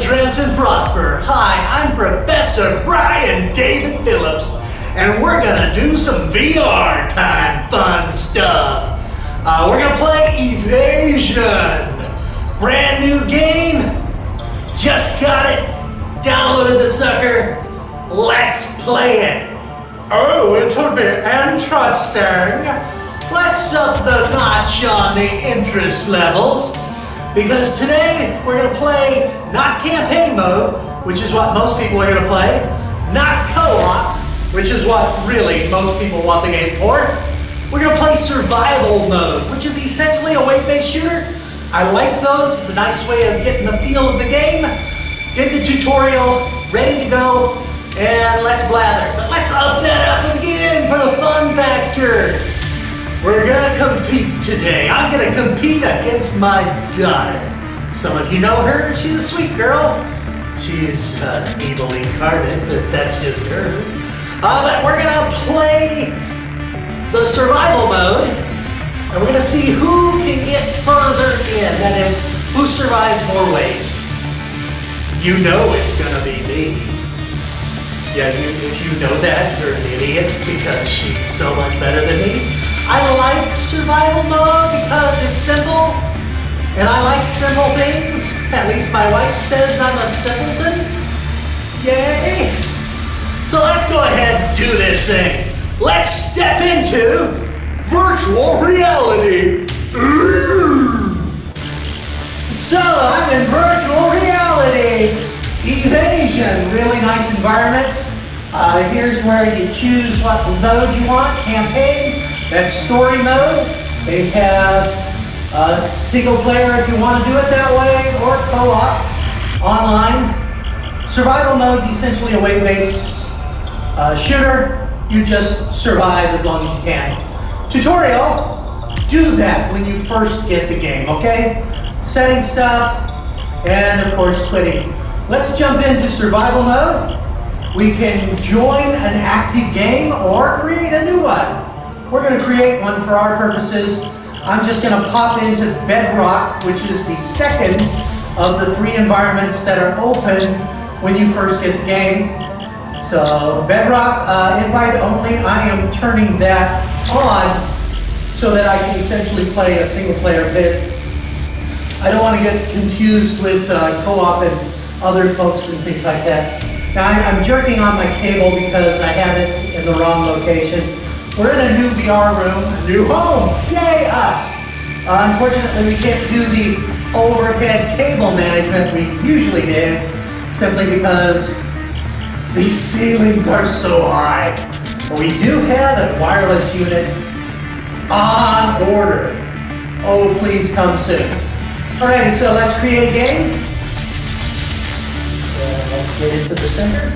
trance and prosper. Hi, I'm Professor Brian David Phillips, and we're gonna do some VR time fun stuff. We're gonna play Evasion. Brand new game. Just got it. Downloaded the sucker. Let's play it. Oh, it'll be interesting. Let's up the notch on the interest levels. Because today we're going to play not campaign mode, which is what most people are going to play, not co-op, which is what really most people want the game for. We're going to play survival mode, which is essentially a weight-based shooter. I like those. It's a nice way of getting the feel of the game. Did the tutorial, ready to go, and let's blather. But let's up that up again for the fun factor. We're gonna compete today. I'm gonna compete against my daughter. Some of you know her. She's a sweet girl. She's evil incarnate, but that's just her. But we're gonna play the survival mode, and we're gonna see who can get further in. That is, who survives more waves. You know it's gonna be me. Yeah, if you know that, you're an idiot because she's so much better than me. I like survival mode because it's simple, and I like simple things. At least my wife says I'm a simpleton. Yay! So let's go ahead and do this thing. Let's step into virtual reality. So I'm in virtual reality. Evasion, really nice environment. Here's where you choose what mode you want. Campaign, that's story mode. They have single player if you want to do it that way, or co-op, online. Survival mode is essentially a weight-based shooter. You just survive as long as you can. Tutorial, do that when you first get the game, okay? Setting stuff, and of course quitting. Let's jump into survival mode. We can join an active game or create a new one. We're going to create one for our purposes. I'm just going to pop into Bedrock, which is the second of the 3 environments that are open when you first get the game. So Bedrock, invite only. I am turning that on so that I can essentially play a single player bit. I don't want to get confused with co-op and other folks and things like that. Now I'm jerking on my cable because I have it in the wrong location. We're in a new VR room, a new home. Yay, us! Unfortunately, we can't do the overhead cable management we usually do, simply because these ceilings are so high. But we do have a wireless unit on order. Oh, please come soon. Alrighty, so let's create a game. Let's get into the center.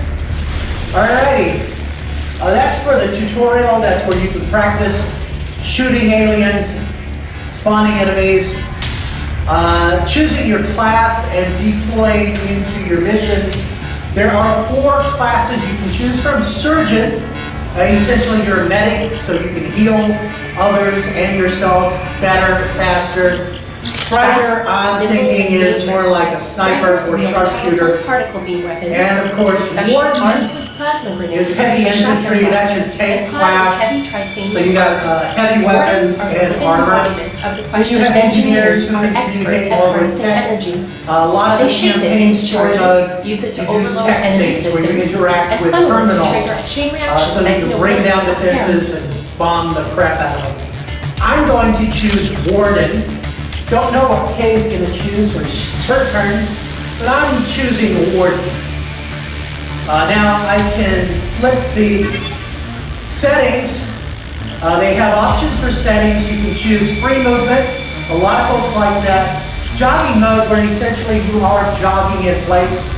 Alrighty, that's for the tutorial. That's where you can practice shooting aliens, spawning enemies, choosing your class and deploying into your missions. There are 4 classes you can choose from. Surgeon, essentially you're a medic, so you can heal others and yourself better, faster. Striker, I'm thinking, is more like a sniper or sharpshooter. And of course, Warden is heavy infantry. That's your tank class. So you got heavy weapons and armor. Then you have engineers who can communicate more with tech. A lot of the campaign story mode, you do tech things where you interact with terminals, so you can bring down defenses and bomb the crap out of them. I'm going to choose Warden. Don't know what Kaye's going to choose when it's her turn, but I'm choosing Warden. Now I can flip the settings. They have options for settings. You can choose free movement. A lot of folks like that. Jogging mode, where essentially you are jogging in place.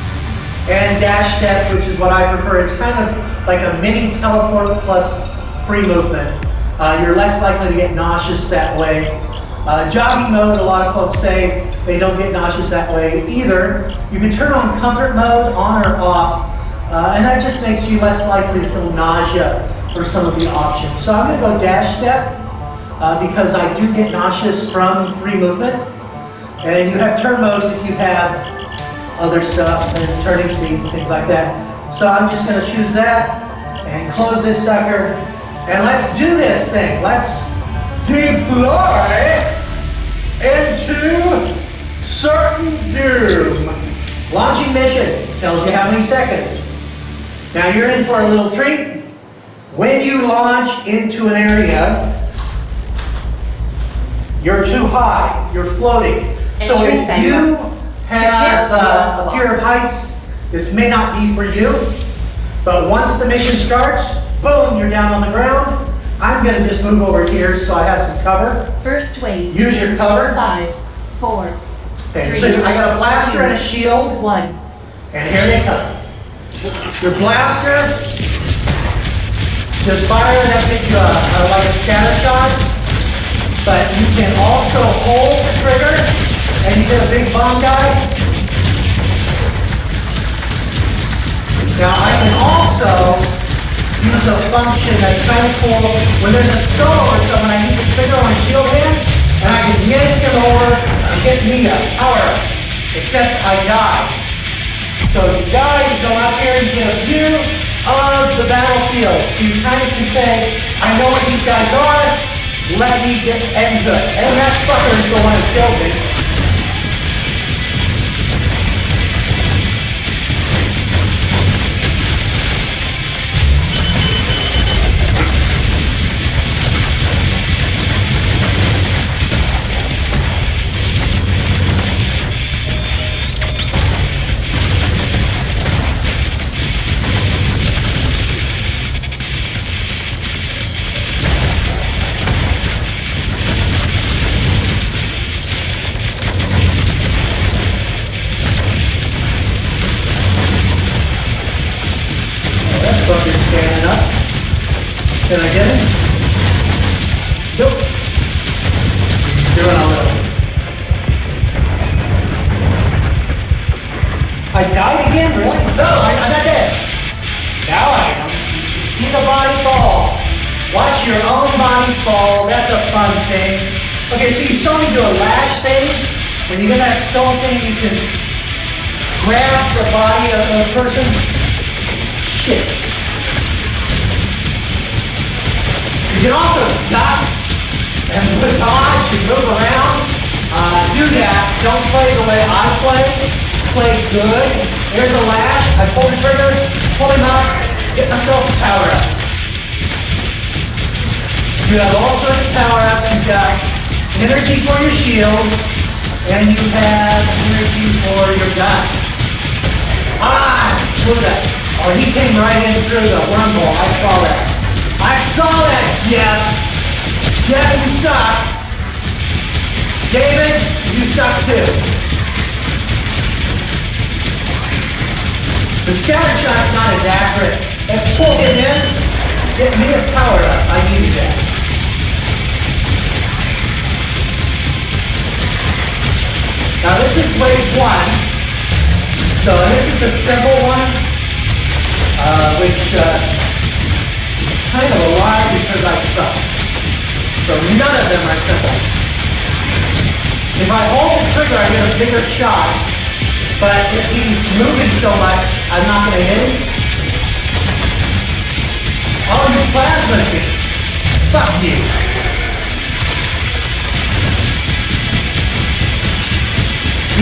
And dash step, which is what I prefer. It's kind of like a mini teleport plus free movement. You're less likely to get nauseous that way. Jogging mode, a lot of folks say they don't get nauseous that way either. You can turn on comfort mode on or off, and that just makes you less likely to feel nausea for some of the options. So I'm going to go dash step because I do get nauseous from free movement. And you have turn modes if you have other stuff and turning speed and things like that. So I'm just gonna choose that and close this sucker. And let's do this thing. Let's deploy into certain doom. Launching mission tells you how many seconds. Now you're in for a little treat. When you launch into an area, you're too high, you're floating. So if you have a fear of heights, this may not be for you, but once the mission starts, boom, you're down on the ground. I'm gonna just move over here so I have some cover. First wave. Use your cover. 5, 4, Okay, 3, so I got a blaster and a shield, 1. and here they come. Your blaster, just fire that thing like a scatter shot, but you can also hold the trigger and you get a big bomb guy. Now I can also use a function that's kind of cool. When there's a skull over someone, I use the trigger on my shield hand and I can yank them over and get me a power up. Except I die. So if you die, you go out there and you get a view of the battlefield. So you kind of can say, I know what these guys are, let me get into it. And that fucker is the one who killed me. Fucking standing up. Can I get him? Nope. Doing all that. I died again? Really? No, I'm not dead. Now I am. You should see the body fall. Watch your own body fall. That's a fun thing. Okay, so you saw me do a lash thing. When you get that skull thing, you can grab the body of a person. Shit. You can also duck and dodge and move around. Do that. Don't play the way I play. Play good. There's a lash. I pull the trigger, pull him up, get myself a power up. You have all sorts of power ups. You've got energy for your shield, and you have energy for your gun. Blew that. Oh, he came right in through the wormhole. I saw that. I saw that, Jeff. Jeff, you suck. David, you suck too. The scatter shot's not as accurate. Let's pull him in. Get me a power up. I needed that. Now this is wave 1. So this is the simple one, which kind of a lie because I suck. So none of them are simple. If I hold the trigger, I get a bigger shot. But if he's moving so much, I'm not going to hit him. Oh, you plasma me. Fuck you.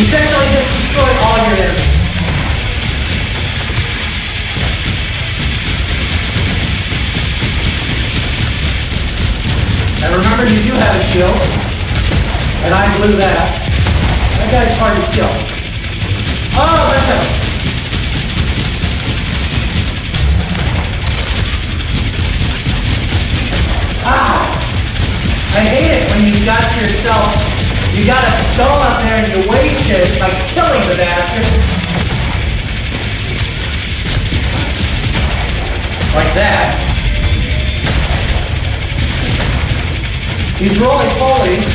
Essentially just destroy all your enemies. And remember, you do have a shield, and I blew that. That guy's hard to kill. Oh, that's him. I hate it when you got yourself, you got a skull up there and you waste it by killing the bastard. Like that. These roly-polies,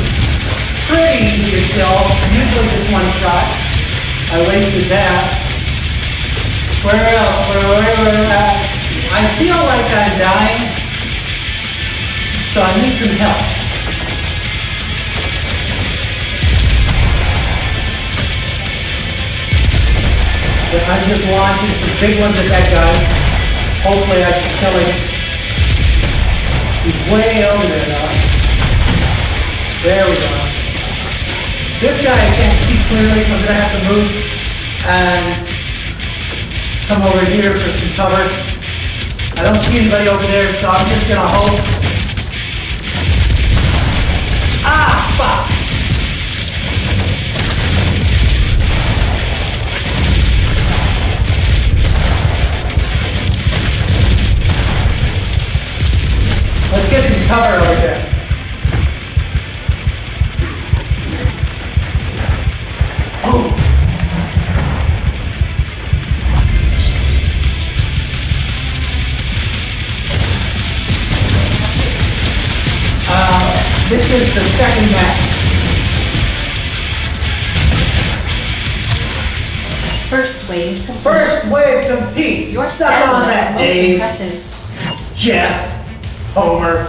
pretty easy to kill, usually just one shot. I wasted that. Where else? Where I feel like I'm dying, so I need some help. I'm just launching some big ones at that guy. Hopefully I can kill him. He's way over there now. There we go. This guy I can't see clearly, so I'm gonna have to move and come over here for some cover. I don't see anybody over there, so I'm just gonna hope. Ah, fuck! Let's get some cover over here. Oh! This is the second match. First wave complete. First wave compete. Your Suck on that, Dave. Impressive. Jeff. Homer.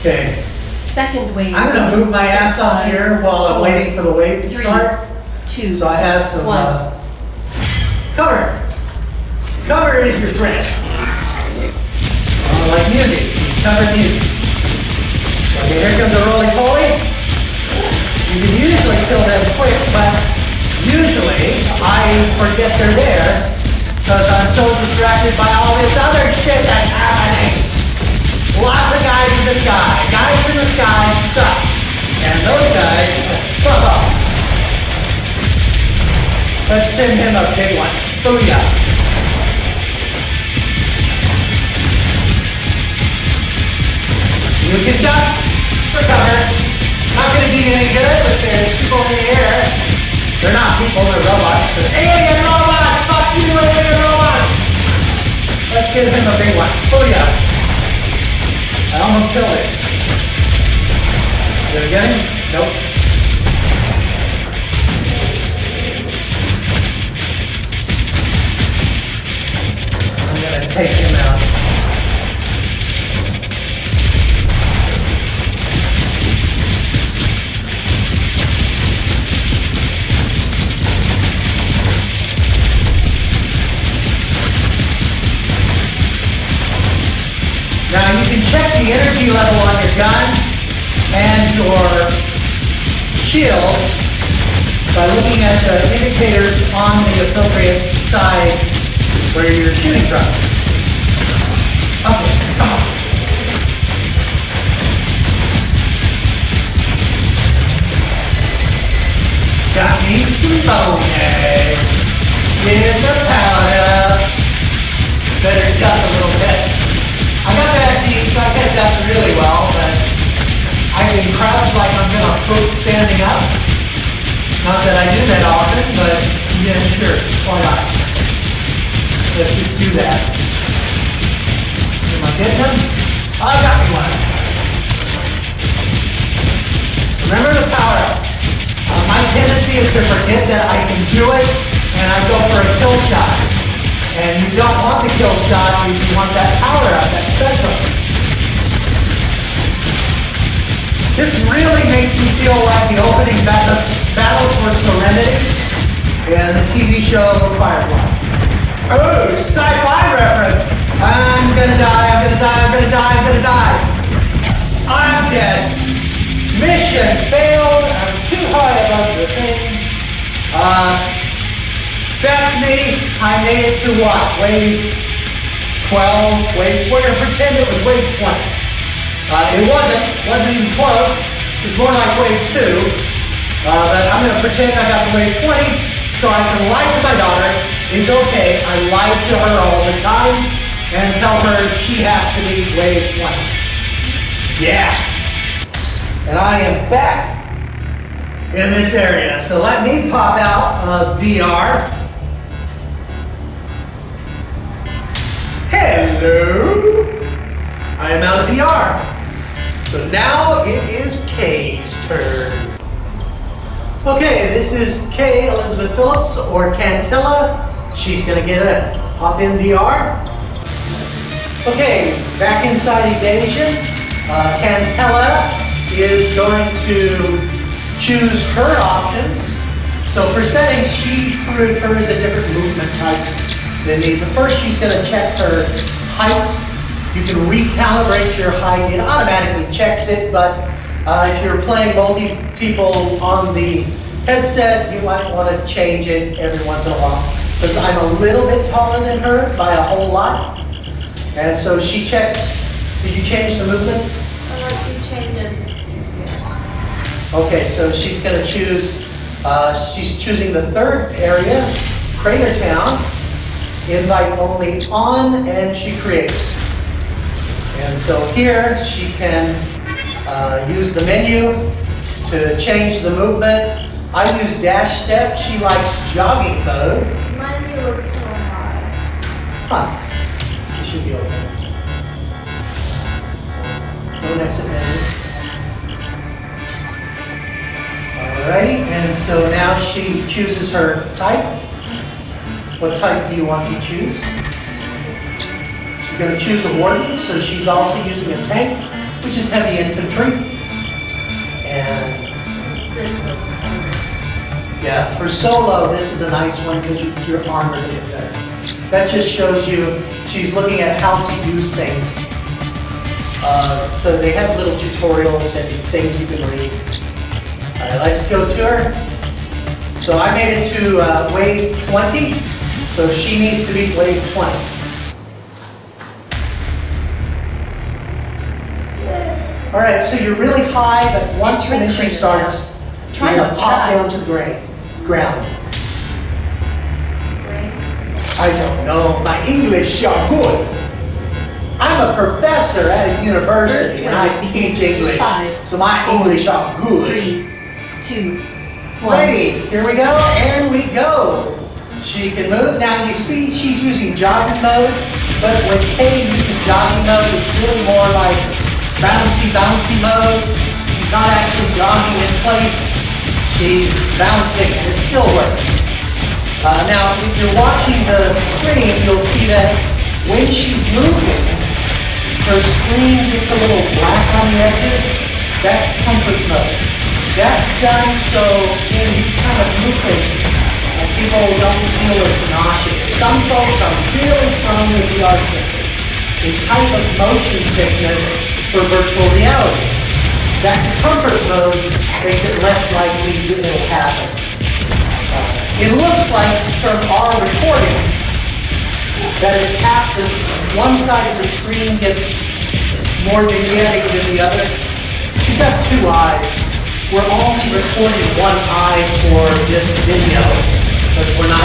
Okay. Second wave. I'm going to move my ass up here while I'm waiting for the wave to start. 2, So I have some cover. Cover is your friend. Like music. Cover music. Okay, here comes the roly-poly. You can usually kill them quick, but usually I forget they're there because I'm so distracted by all this other shit that's happening. Lots of guys in the sky. Guys in the sky suck. And those guys fuck off. Let's send him a big one. Booyah. You can duck for cover. Not going to do you any good, but there's people in the air. They're not people, they're robots. They're alien robots! Fuck you, alien robots! Let's give him a big one. Booyah. I almost killed it. Did I get him? Nope. I'm going to take him out. Now you can check the energy level on your gun and your shield by looking at the indicators on the appropriate side where you're shooting from. Okay, come on. Got me some bonus. Give the powder. Better duck a little bit. I got that deep, so I kept up really well, but I can crouch like I'm gonna poop standing up. Not that I do that often, but yeah, sure, why not? Let's just do that. Am I getting him? I got me one. Remember the power-ups. My tendency is to forget that I can do it, and I go for a kill shot. And you don't want the kill shot, you want that power up, that special. This really makes me feel like the opening battle for Serenity in the TV show Firefly. Oh, sci-fi reference. I'm gonna die, I'm gonna die, I'm gonna die, I'm gonna die. I'm dead. Mission failed. I'm too high above the thing. That's me. I made it to what? Wave 12? We're going to pretend it was wave 20. It wasn't even close. It was more like wave 2. But I'm going to pretend I got to wave 20 so I can lie to my daughter. It's okay. I lie to her all the time and tell her she has to be wave 20. Yeah. And I am back in this area. So let me pop out VR. Hello! I am out of VR. So now it is Kaye's turn. Okay, this is Kaye Elizabeth Phillips, or KANTELLA. She's gonna get a hop in VR. Okay, back inside Evasion. KANTELLA is going to choose her options. So for settings, she prefers a different movement type than me. But first, she's going to check her height. You can recalibrate your height. It automatically checks it, but if you're playing multi-people on the headset, you might want to change it every once in a while. Because I'm a little bit taller than her by a whole lot. And so she checks. Did you change the movement? You changed it. Okay, so she's going to choose, she's choosing the third area, Crater Town, invite only on, and she creates. And so here she can use the menu to change the movement. I use dash step, she likes jogging mode. Mine looks so high. Huh, it should be okay. No exit menu. Alrighty, and so now she chooses her type. What type do you want to choose? She's going to choose a warden, so she's also using a tank, which is heavy infantry. And yeah, for solo, this is a nice one because you're armored a bit better. That just shows you she's looking at how to use things. So they have little tutorials and things you can read. All right, let's go to her. So I made it to wave 20, so she needs to be wave 20. All right, so you're really high, but once the mission starts, you're going to pop down to the ground. I don't know, my English are good. I'm a professor at a university and I teach English, so my English are good. 3, 2, 1. Ready, here we go, and we go. She can move. Now you see she's using jogging mode, but when Kaye uses jogging mode, it's really more like bouncy mode. She's not actually jogging in place, she's bouncing, and it still works. Now, if you're watching the screen, you'll see that when she's moving, her screen gets a little black on the edges. That's comfort mode. That's done so in these kind of movements, people don't feel as nauseous. Some folks are really prone to VR sickness, a type of motion sickness for virtual reality. That comfort mode makes it less likely that it'll happen. It looks like from our recording that it's half the one side of the screen gets more vignetting than the other. She's got two eyes. We're only recording one eye for this video because we're not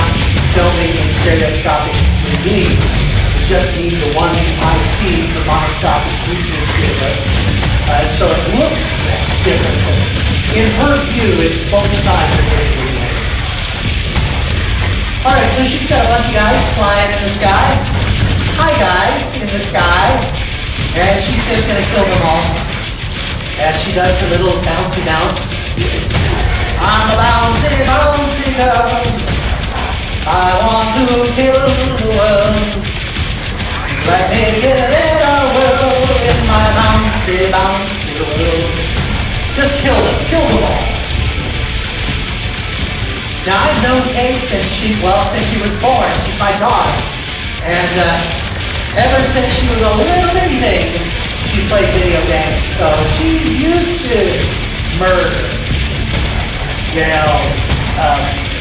filming in stereoscopic 3D. We just need the one eye feed for monoscopic YouTube videos. So it looks different. In her view, it's both sides are getting vignetted. Alright, so she's got a bunch of guys flying in the sky. Hi guys in the sky. And she's just going to kill them all. As she does her little bouncy bounce. I'm a bouncy girl. I want to kill the world. Let me get in a world in my bouncy world. Just kill them all. Now I've known Kaye since she was born. She's my daughter. And ever since she was a little bitty thing, she played video games. So she's used to murder.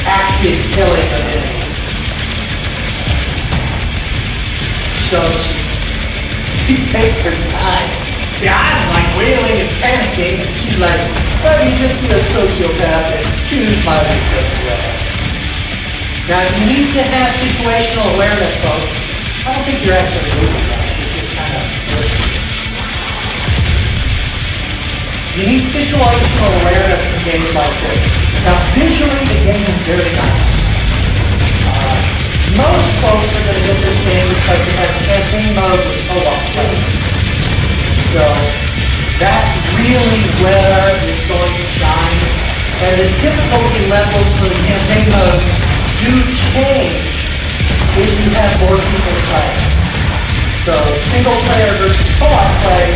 Active killing of enemies. So she takes her time. See, I'm like wailing and panicking, and she's like, let me just be a sociopath and choose my victim. Now, you need to have situational awareness, folks. I don't think you're actually moving much. You're just kind of looking. You need situational awareness in games like this. Now, visually, the game is very nice. Most folks are going to get this game because it has campaign mode with co-op play. So that's really where it's going to shine. And the difficulty levels for the campaign mode do change if you have more people playing. So single player versus co-op play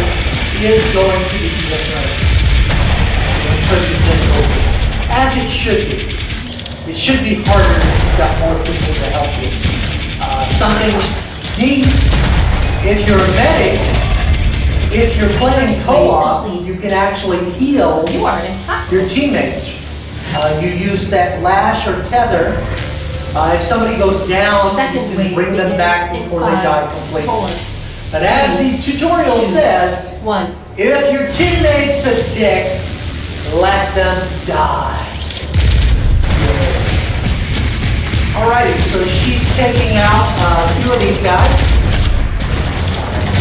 is going to be different in terms of difficulty, as it should be. it should be harder if you've got more people to help you. Something neat, if you're a medic, if you're playing co-op, you can actually heal You are in hot. your teammates. You use that lash or tether. If somebody goes down, Second you can wave bring them begins back in before they 5, die completely. 4, But as the tutorial says, 1. if your teammate's a dick, let them die. Alrighty, so she's taking out a few of these guys.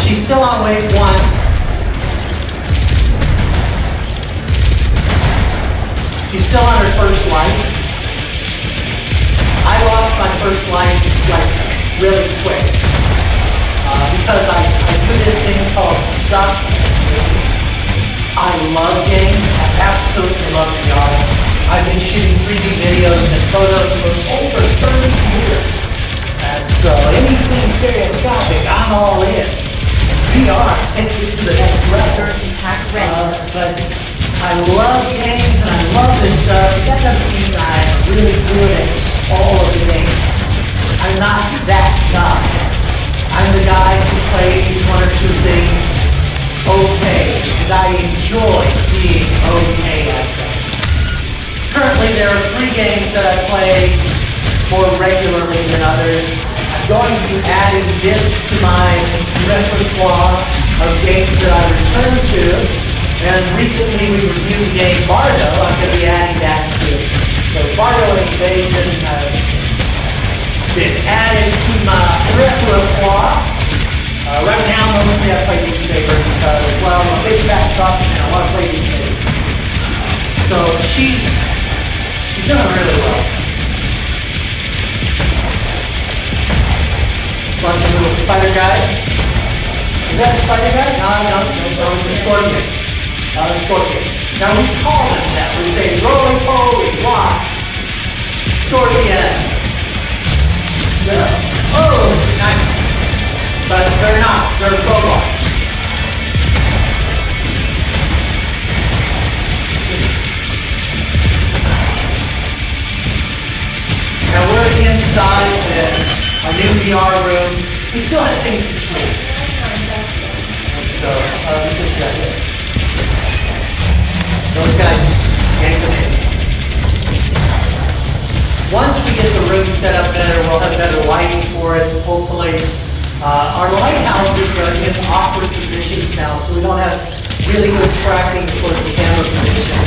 She's still on wave 1. She's still on her first life. I lost my first life like really quick because I do this thing called suck games. I love games. I absolutely love VR. I've been shooting 3D videos and photos for over 30 years. And so anything stereoscopic, I'm all in. VR takes it to the next level. But I love games and I love this stuff. That doesn't mean I'm really good at all of the games. I'm not that guy. I'm the guy who plays one or two things okay. And I enjoy being okay at them. Currently there are 3 games that I play more regularly than others. I'm going to be adding this to my repertoire of games that I return to. And recently we reviewed the game Bardo. I'm going to be adding that too. So Bardo and Evasion have been added to my repertoire. Right now mostly I play Beat Saber because, well, I'm a big fat buff and I want to play Beat Saber. So she's doing really well. Bunch of little spider guys. Is that a spider guy? No, it's a scorpion. Scorpion. Now we call them that. We say roly-poly, wasp, scorpion. Oh, nice. But they're not. They're robots. Now we're inside our new VR room. We still have things to tweak. So, those guys yank them in. Once we get the room set up better, we'll have better lighting for it, hopefully. Our lighthouses are in awkward positions now, so we don't have really good tracking for the camera position.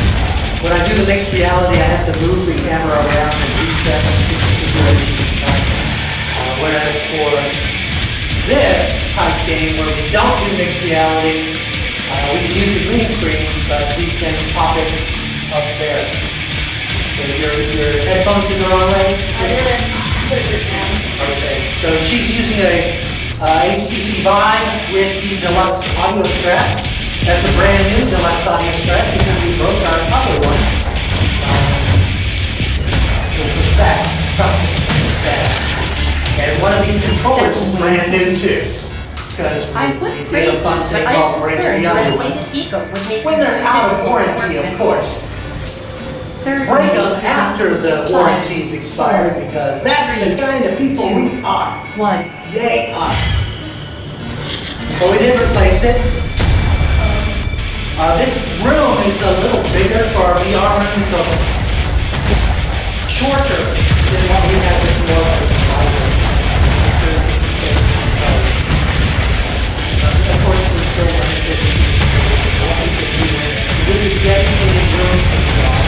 When I do the mixed reality, I have to move the camera around and reset the configuration each time. Whereas for this type game where we don't do mixed reality, we can use the green screen, but we can pop it up there. Okay, your headphones in the wrong way? I didn't put it down. Okay, so she's using a HTC Vive with the deluxe audio strap. That's a brand new deluxe audio strap because we broke our other one. Which was sad. Trust me, it was sad. And one of these controllers is brand new too. Because we did a fun thing called Break the Other One. When they're out of warranty, of course. Break them after the warranty's expired because that's the kind of people we are. 1. They are. But we didn't replace it. This room is a little bigger for our VR room, so shorter than what we had before. Of course, we're still running it. This is dedicated room for VR.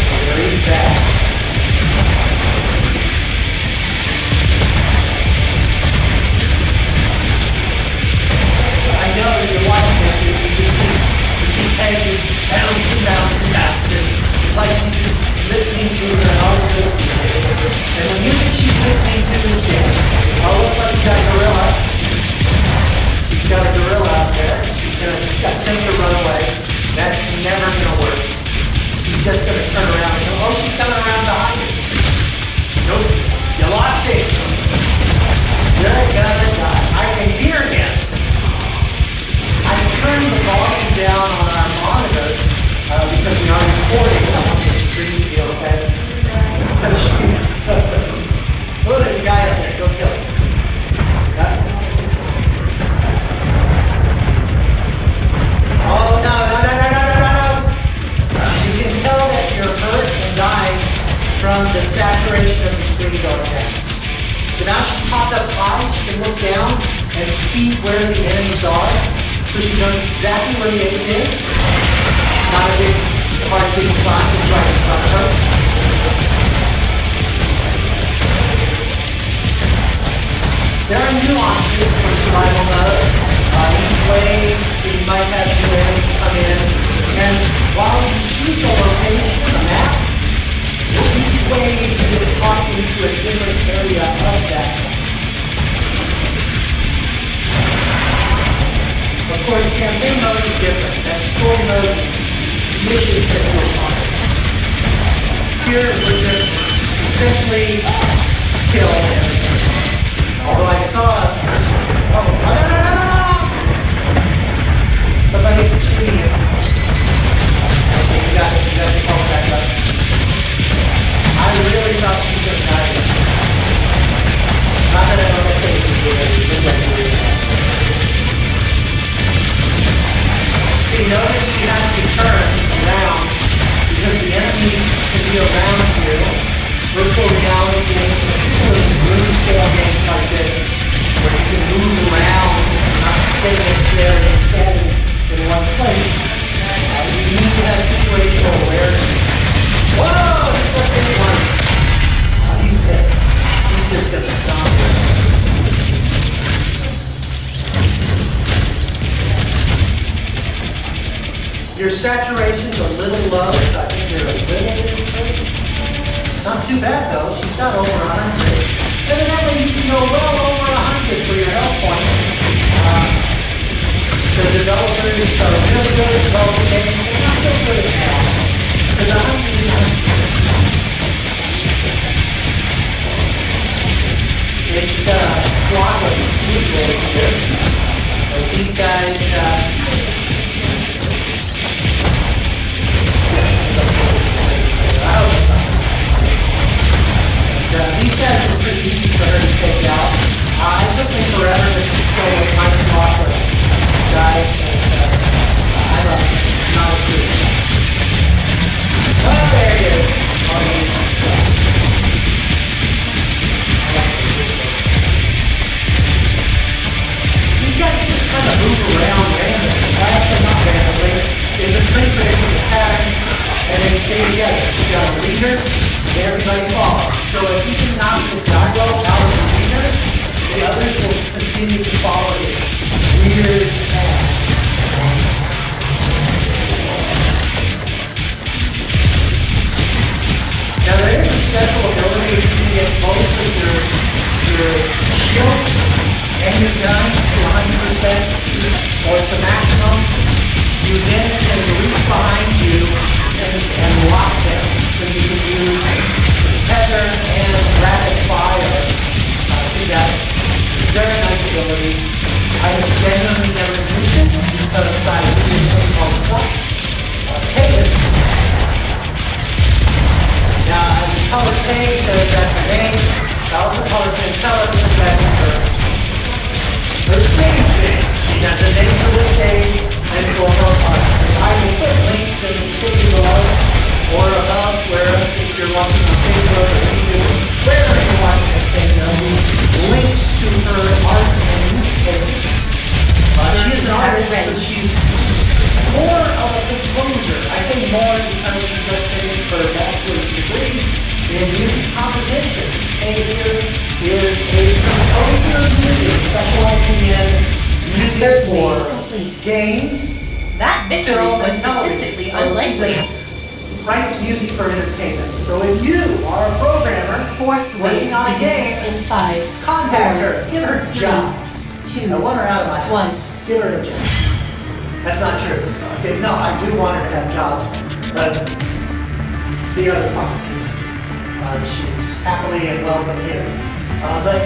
So there is that. I know that you're watching this, you see Kaye just bouncing. It's like she's just listening to her own. And pop-up eyes. She can look down and see where the enemies are. So she knows exactly where the enemy is. Not a big hard thing to find. It's right in front of her. There are nuances for survival mode. Each wave, you might have new enemies come in. And while you choose a location on the map, each wave you get caught into a different area of that. Of course, campaign mode is different. That's story mode, missions that you're on. Here, we're just essentially kill everything. Although I saw, oh, no! Somebody's shooting it. Okay, you got to call it back up. I really thought she was going to die. Not that I don't think she did. See, notice she has to turn around because the enemies can be around you. Virtual reality games, particularly room scale games like this, where you can move around, not sitting there and standing in one place. You need to have situational awareness. Whoa! He's got this one. He's pissed. He's just gonna stomp here. Your saturation's a little low, so I think you're a little bit. Not too bad though, she's got over 100. Evidently you can go well over 100 for your health points. The developers are really good at developing games, they're not so good at health. Because 100 is she's got a flock of vehicles here. Like these guys, these guys were pretty easy for her to take out. It took me forever to kill my flock of guys, and I don't know, not as good. Oh, there he is. These guys just kind of move around randomly. Actually, not randomly. There's a pretty predictable pattern, and they stay together. You've got a leader, and everybody follows. So if you can knock the gyro out of the leader, the others will continue to follow this weird path. Now there is a special ability if you can get both of your shield and your gun to 100% or to maximum. You then can reach behind you and lock them. So you can use tether and rapid fire together. Very nice ability. I have genuinely never used it because I use this thing called Kaye. Now I just call her Kaye because that's her name. I also call her KANTELLA because that is her stage name. She has a name for the stage and for her art. I will put links in the description below or above where if you're watching on Facebook or YouTube, wherever you're watching this thing, there'll be links to her art and music pages. She is an artist, but she's more of a composer. I say more because she just finished her bachelor's degree in music composition. Kaye here is a composer of music specializing in music for games, That victory film, was and television. statistically So unlikely. she writes music for entertainment. So if you are a programmer Fourth working wave on a begins game, in 5, contact her. Give her jobs. 2, I want her out of my one. house. Give her a job. That's not true. Okay, no, I do want her to have jobs, but the other part isn't. She's happily and welcome here. But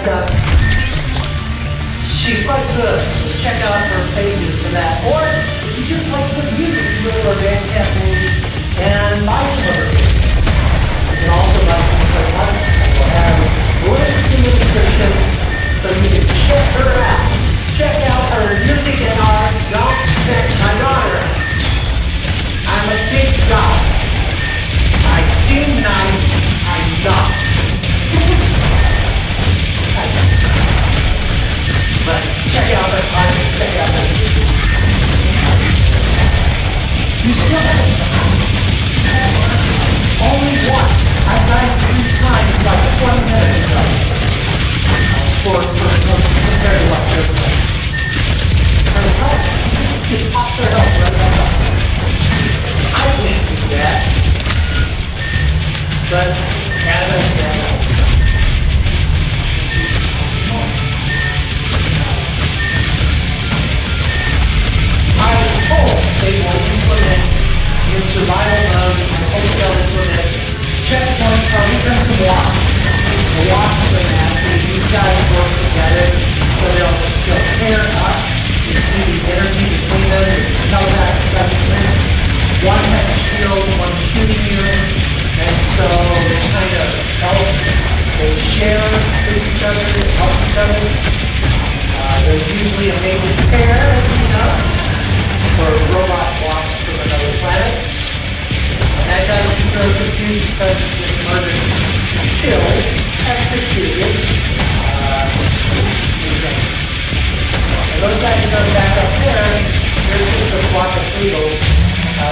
she's quite good, so check out her pages for that. Or if you just like good music, you go to her Bandcamp page and buy some of her music. You can also buy some of her art. We'll have links in the descriptions so you can check her out. Check out her music and art. Don't check my daughter. I'm a big guy. I seem nice. I'm not. compared to what they're playing. Just pop their health right back up. I can't do that. But as I said, I hope they will implement in survival mode. I hope they'll implement checkpoints. I'll give them some wasps. The wasps are nasty. These guys work together, so they'll pair up. You see the energy between them. It's telepath assessment. One has a shield, one shooting you, and so they kind of help. They share with each other, help each other. They're usually a mated pair, as you know, for robot wasps from another planet. And that guy's just really confused because he just murdered, killed, executed. And those guys that are back up there, they're just a flock of eagles.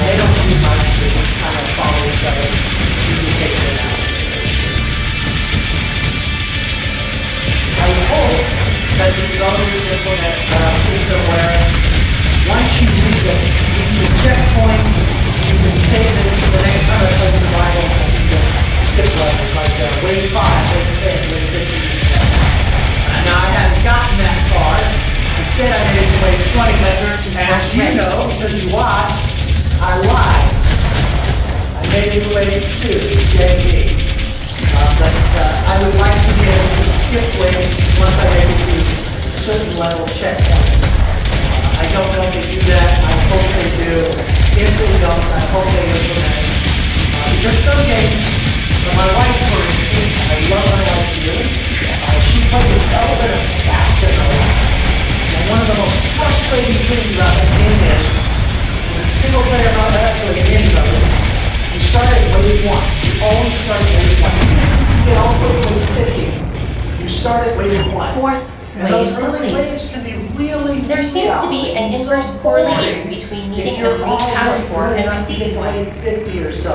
They don't do much, they just kind of follow each other. You can take them out. I hope that the developers implement a system where once you reach a checkpoint, you can save it so the next time I play survival, you can skip levels like wave 5, wave 10, wave 15. Now I haven't gotten that far. I said I made it to wave 20, but as you know, because you watched, I lied. I made it to wave 2, JB. But I would like to be able to skip waves once I make it to certain level checkpoints. I don't know if they do that. I hope they do. If they don't, I hope they implement it. Because some games, my wife, for instance, I love my wife dearly. She plays Elven Assassin a lot. And one of the most frustrating things about the game is, in a single player mode, actually in any mode, you start at wave 1. You always start at wave 1. Even if you get all the way to wave 50, you start at wave 1. Fourth And those wave early complete. waves can be really There seems to be an inverse correlation between needing to be accounted for and receiving wave 50 or so.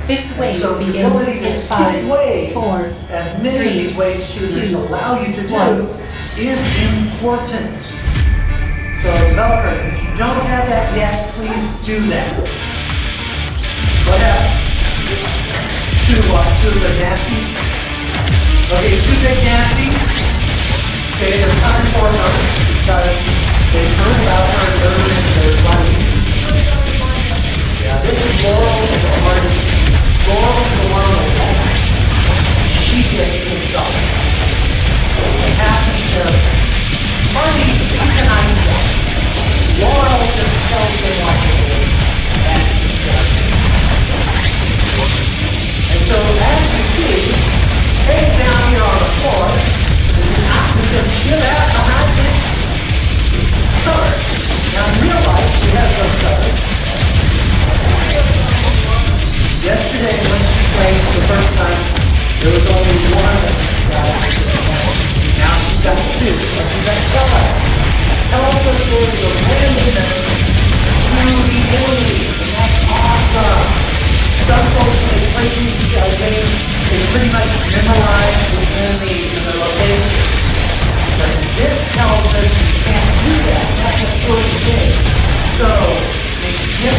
Fifth And wave so the begins ability to in skip 5, waves, 4, as many of these wave shooters 2, allow you to do, 1. is important. So developers, if you don't have that yet, please do that. What happened? Two of the nasties. Okay, 2 big nasties. Okay, they're coming for her because they've heard about her murder and their buddies. Yeah, this is Laurel and Marty. Laurel is the one on the left. She gets pissed off. So we have to Marty, he's a nice guy. Laurel just tells him what to do. And he does it. And so as you see, Kaye's down here on the floor. There's an chill out behind this cover. Now in real life, she has no cover. Yesterday when she played for the first time, there was only one guy. Now she's got 2. What does that tell us? It tells us there's a randomness to the enemies, and that's awesome. Some folks, when they play these games, they pretty much memorize the enemies and the location. But this tells us you can't do that. That's a first thing. So, it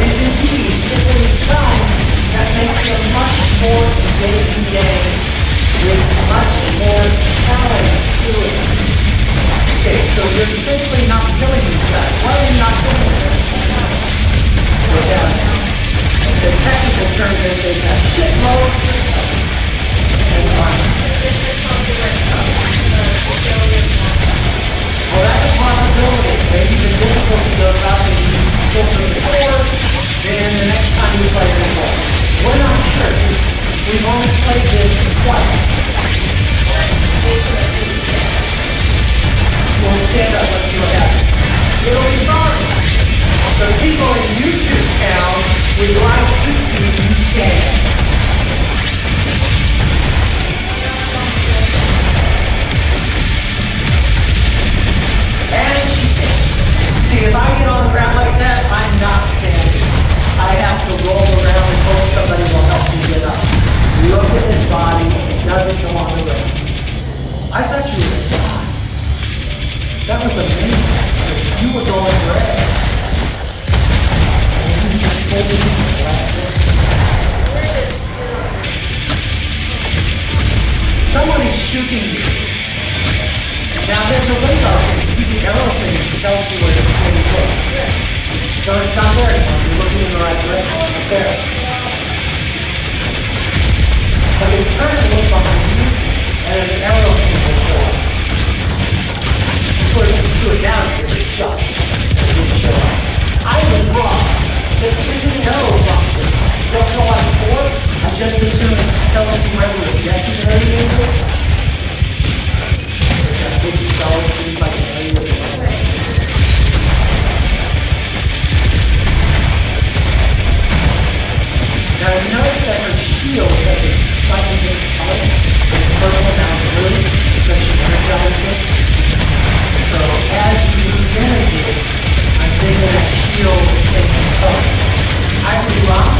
is indeed different each time. That makes it a much more engaging game with much more challenge to it. Okay, so you're essentially not killing these guys. Why are you not killing them? The technical term is they have shitloads and well, that's a possibility. Maybe the difficulty goes up and you kill them before, then the next time you play them more. We're not sure. We've only played this twice. We'll stand up, let's see what happens. It'll be fun. The people in YouTube town would like to see you stand. That was amazing. You were going red. And you just pulled it in the last one. Someone is shooting you. Now there's a radar. You see the arrow thing. She tells you where to look. No, it's not there anymore. You're looking in the right direction. It's not there. But they turn and look behind you, and an arrow thing will show up. Of course, if you do it down, you get shot. It didn't show up. I was wrong. There is an arrow function. Don't know why before. I just assumed it's telling you where the objective area is. There's that big skull. It seems like an area of the way. Now you notice that her shield has a slightly different color. It's purple, now it's blue, because she energized it. So as you lose energy, I'm thinking that shield changes color. I could be wrong.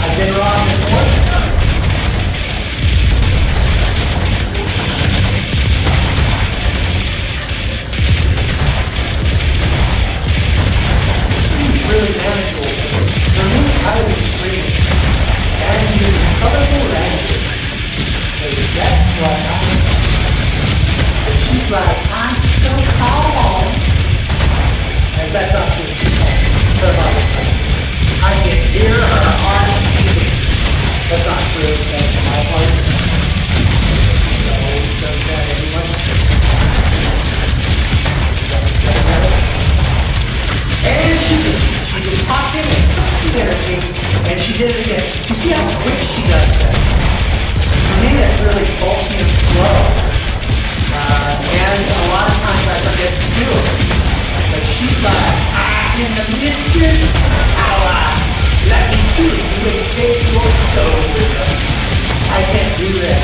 I've been wrong before. Seems really manageable. For me, I would scream and use colorful language. Because that's what she's like, I'm so calm. And that's not true. She's calm. Her body's crazy. I can hear her heart beating. That's not true. That's my part. She always does that anyway. And she did pop in and the energy, and she did it again. You see how quick she does that? For me, that's really bulky and slow. And a lot of times I forget to do it. But she's like, I am the mistress of power. Let me kill you and take your soul with us. I can't do that.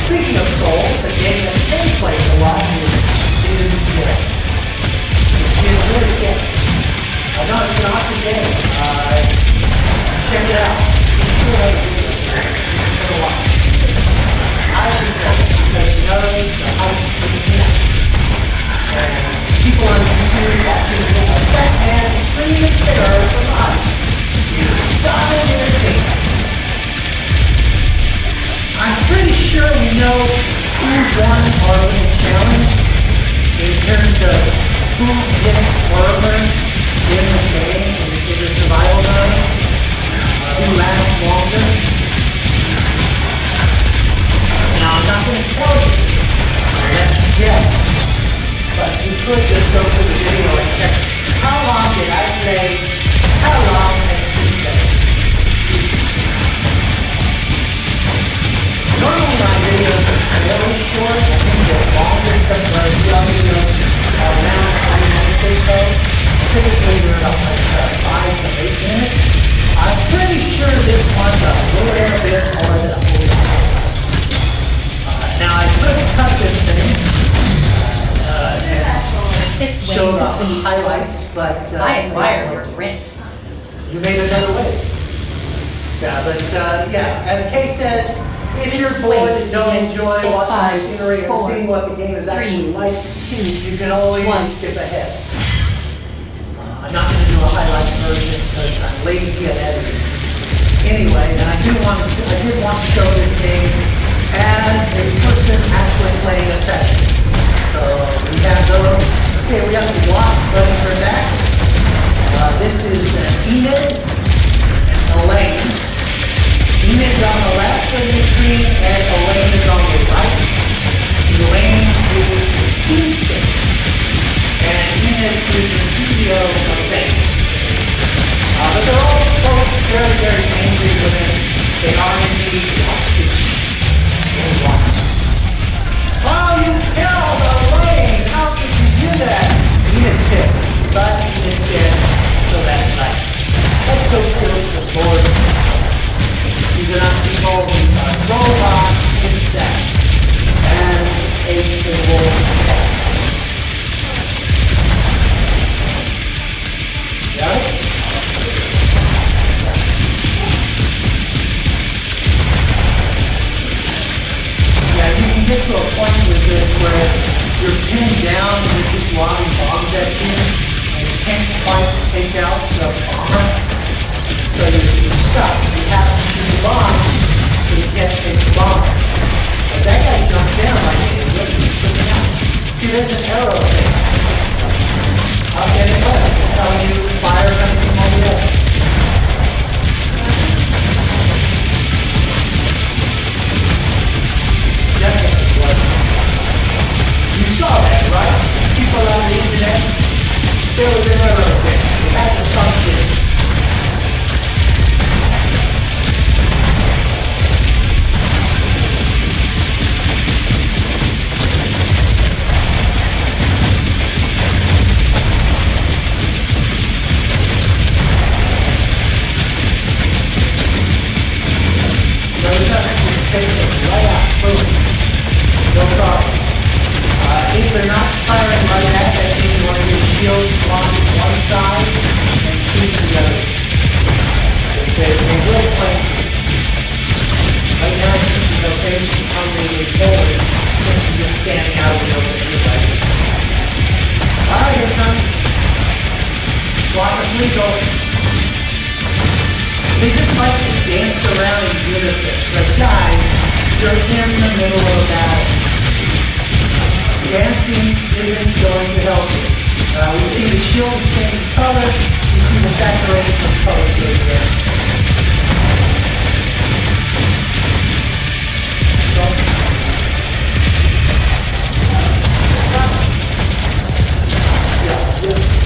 Speaking of souls, a game that Kaye plays a lot is Dead. She enjoys it. I know it's an awesome game. Check it out. I should play it because she knows the heights of the game. And people on the computer watching a fat man scream in terror from heights is solid entertainment. I'm pretty sure we know who won our little challenge in terms of who gets further in the game, in the survival mode, who lasts longer. Now, I'm not going to tell you, I'll let you guess, but you could just go through the video and check how long did I play, how long has she played. Normally my videos are very short. I think the longest of my videos are around 20 minutes or so. Typically they're about like 5 to 8 minutes. I'm pretty sure this one's a little bit more than a whole lot. Now I could cut this thing and show the highlights, but I admire your grit. you made another way. Yeah, but yeah, as Kaye says, if you're bored and don't enjoy watching the scenery and seeing what the game is actually like, you can always skip ahead. I'm not going to do a highlights version because I'm lazy at editing. Anyway, and I did want to show this game as a person actually playing a session. So we have those. Okay, we got the Wasp Buddies are back. This is Enid and Elaine. Enid's on the left of the screen and Elaine is on the right. Elaine is the seamstress and Enid is the CEO of the bank. But they're all both very, very angry women. They are indeed waspish. Oh, you pinned down and you're just lobbing bombs at you, and you can't quite take out the bomber, so you're stuck. You have to shoot the bomb, so you can't take the bomber. But that guy jumped down like he was looking out. See, there's an arrow thing. Up in the left, it's telling you to fire everything over there. You saw that, right? People on the internet, there was an arrow there. It had to function. Notice how it just takes it right out. Boom. No problem. If they're not firing right at that thing, you want to get shield on one side and shoot the other. They will flank. Right now, she's okay. She's moving forward since she's just standing out of the open anyway. Here comes. Block of legals. They just like to dance around in unison. But guys, you're in the middle of a battle. Dancing isn't going to help you. We see the shields change color. You see the saturation of color change there.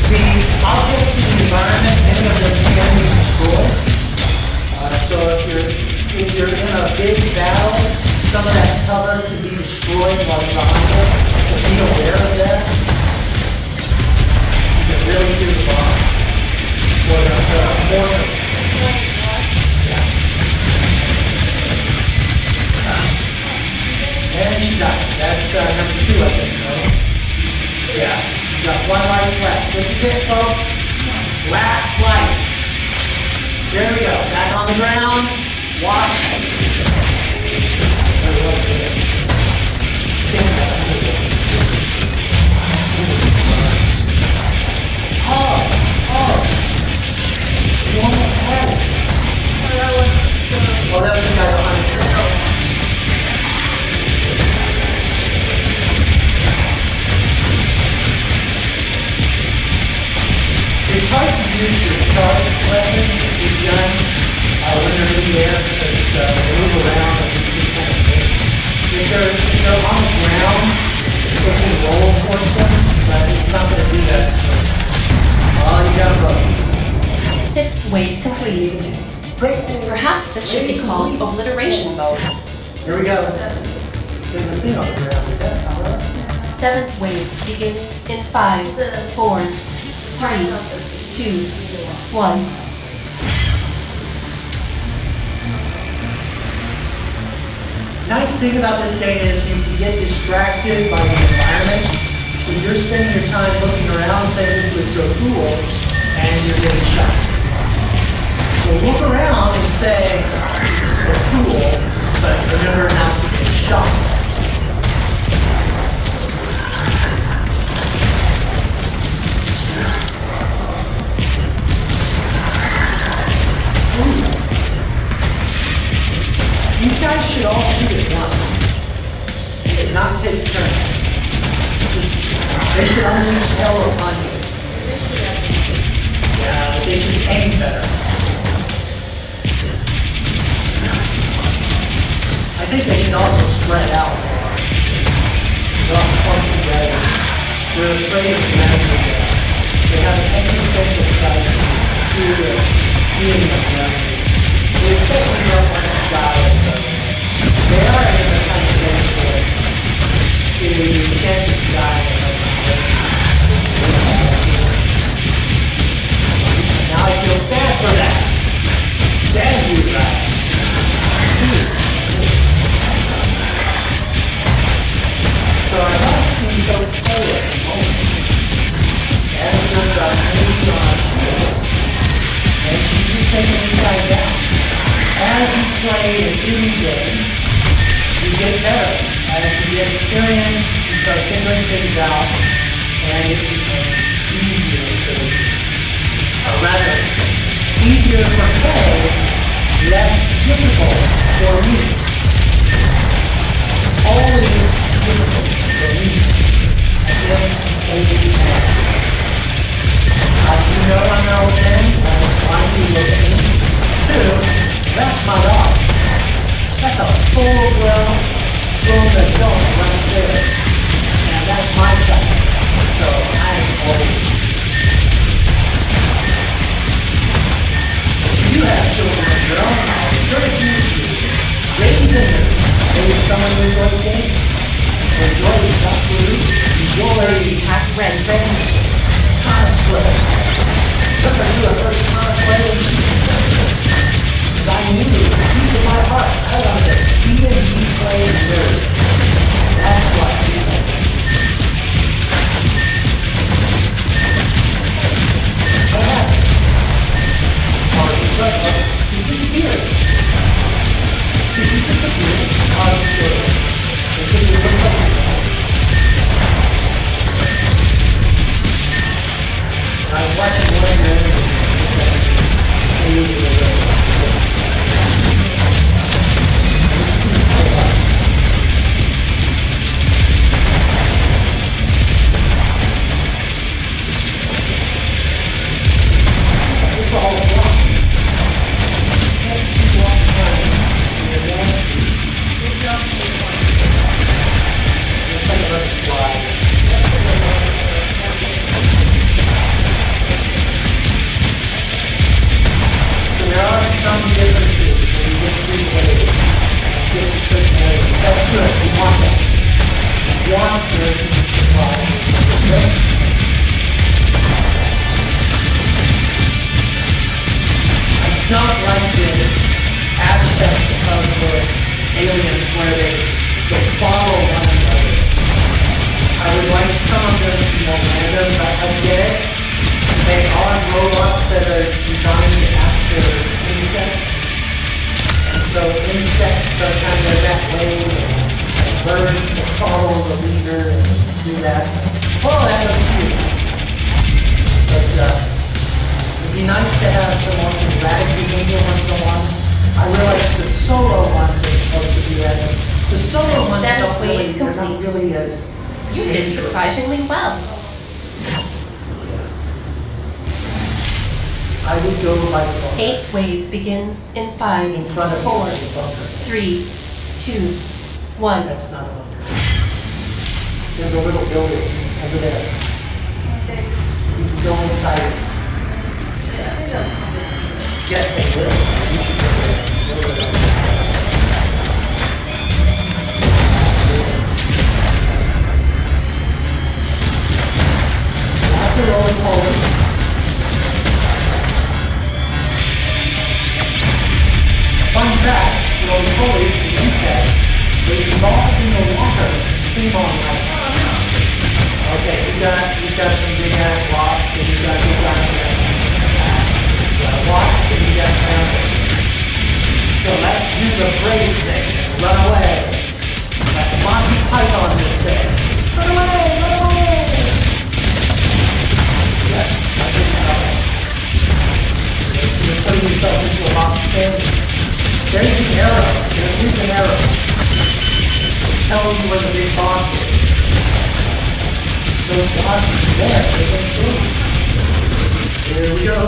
The objects in the environment, many of them can be destroyed. So if you're in a big battle, some of that cover can be destroyed while you're behind it. So be aware of that. You can really hear the bomb. Or the mortar. Yeah. And she died. That's number 2, I think, right? Yeah. You got 1 life left. This is it, folks. Last life. There we go. Back on the ground. Wasp. Oh. You almost had it. Well, that was the guy behind you. It's hard to use your charge weapon with your gun when they're in the air because they move around and you just kind of miss. If they're on the ground, they can roll towards them, but it's not going to do that. Oh, you got to run. 6th wave completed. Perhaps this should be called obliteration mode. Here we go. There's a thing on the ground. Is that power? 7th wave begins in 5, 4, 3, 2, 1. Nice thing about this game is you can get distracted by the environment. So you're spending your time looking around saying this looks so cool, and you're getting shot. So look around and say, this is so cool, but remember not to get shot. These guys should all shoot at once. Not take turns. They should unleash hell upon you. Yeah, but they should aim better. I think they should also spread out more. They're all clumped together. They're afraid of managing this. They have an existential crisis due to being of memory. They especially don't want to die of them. They are in the kind of place where the chance of dying is now I feel sad for that. Damn you, right? So our life seems okay at the moment. As does our energy on our shield. And she's just taking these guys out. As you play an indie game, it becomes easier for me. Or rather, easier for Kaye, less difficult for me. Always difficult for me. Again, over the end. You know I'm an old man, why do you look at me? Two, that's my dog. That's a full-grown adult right there. And that's my child. So I'm old. If you have children of your own, I encourage you to raise them. Maybe someone who enjoys games, enjoys duck food, enjoys red things, cosplay. Took her to her first cosplay. Because I knew deep in my heart, I wanted to be a play nerd. That's what I did. What happened? He disappeared. Did he disappear? Obviously. This is a good question. I was watching one movie. It's all wrong. Can't see what kind of nasty. It's not it's like butterflies. So there are some differences when you get through waves, get to certain areas. That's good. We want that. We want there to be surprises. Okay? I don't like this aspect of the aliens where they follow one another. I would like some of them to be more random, but I get it. They are robots that are designed after insects. And so insects are kind of that way, and birds that follow the leader and do that. Oh, that looks cute. But it'd be nice to have someone who radically behavior once in a while. I realize the solo ones are supposed to be that. The solo ones don't really, they're not really as You did surprisingly well. I would go by the bunker. 8th wave begins in 5, In front of 4, the bunker. 3, 2, 1. That's not a bunker. There's a little building over there. You can go inside it. Yes, they will. So you should go there. Lots of roller coasters. Fun fact, roller coasters, the insects, they evolved in the water. Came on like, okay, you've got some big ass wasps, and you've got wasp and you got panther. So let's do the brave thing and run away. Let's Monty Python this thing. Run away, run away! Yeah, I didn't know that. You're putting yourself into a box thing. There's the arrow. There is an arrow. It tells you where the big boss is. Those bosses are there. They went through. Here we go.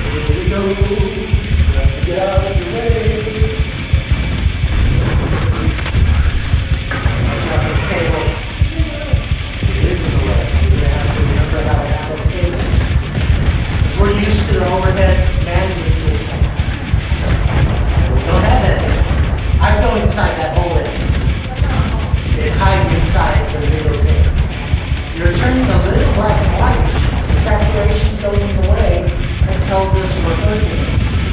Here we go. Get out of your way. Watch out for the cable. It is in the way. You're going to have to remember how to handle cables. Because we're used to the overhead management system. We don't have that here. I go inside that hole in. They hide inside the little thing. You're turning a little black and whitish. The saturation tilting away and tells us we're hurting.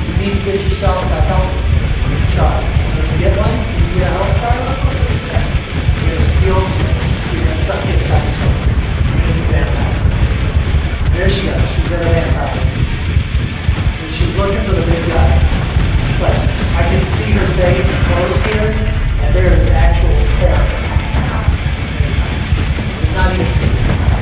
You need to get yourself a health charge. Can you get one? Can you get a health charge? You're going to steal some. You're going to suck this guy's soul. You're going to do vampire. There she goes. She's got a vampire. And she's looking for the big guy. It's like, I can see her face close here, and there is actual terror. There's not even fear.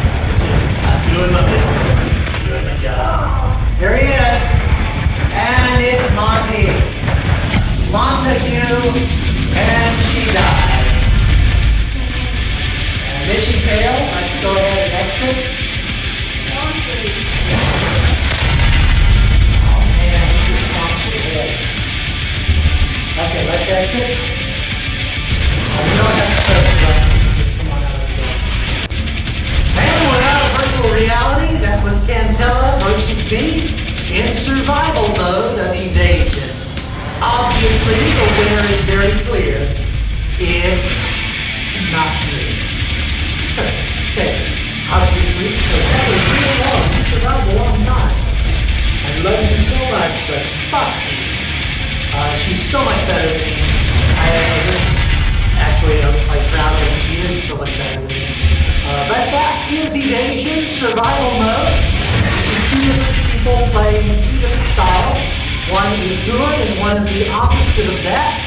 exit. Oh man, it just stomps your head. Okay, let's exit. You don't have to press the button. Just come on out of the door. And we're out of virtual reality. That was KANTELLA versus B in survival mode of Evasion. Obviously, the winner is very clear. It's not me. Okay, obviously, because that was really long. You survived a long time. I love you so much, but fuck you. She's so much better than me. I'm quite proud that she is so much better than me. But that is Evasion survival mode. You see two different people playing two different styles. One is good and one is the opposite of that.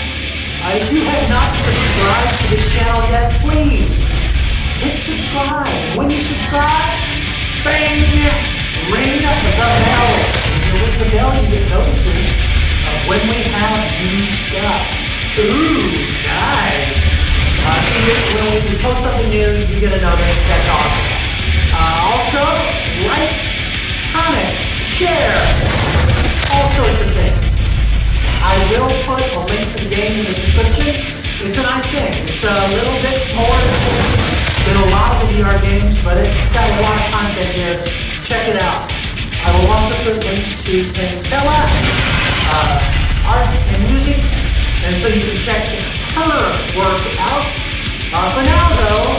If you have not subscribed to this channel yet, please hit subscribe. And when you subscribe, bang, ring up the bell. When you ring the bell, you get notices of when we have new stuff. Ooh, nice. So when we post something new, you get a notice. That's awesome. Also, like, comment, share, all sorts of things. I will put a link to the game in the description. It's a nice game. It's a little bit more expensive than a lot of the VR games, but it's got a lot of content here. Check it out. I will also put links to KANTELLA, art and music, and so you can check her work out. For now, though,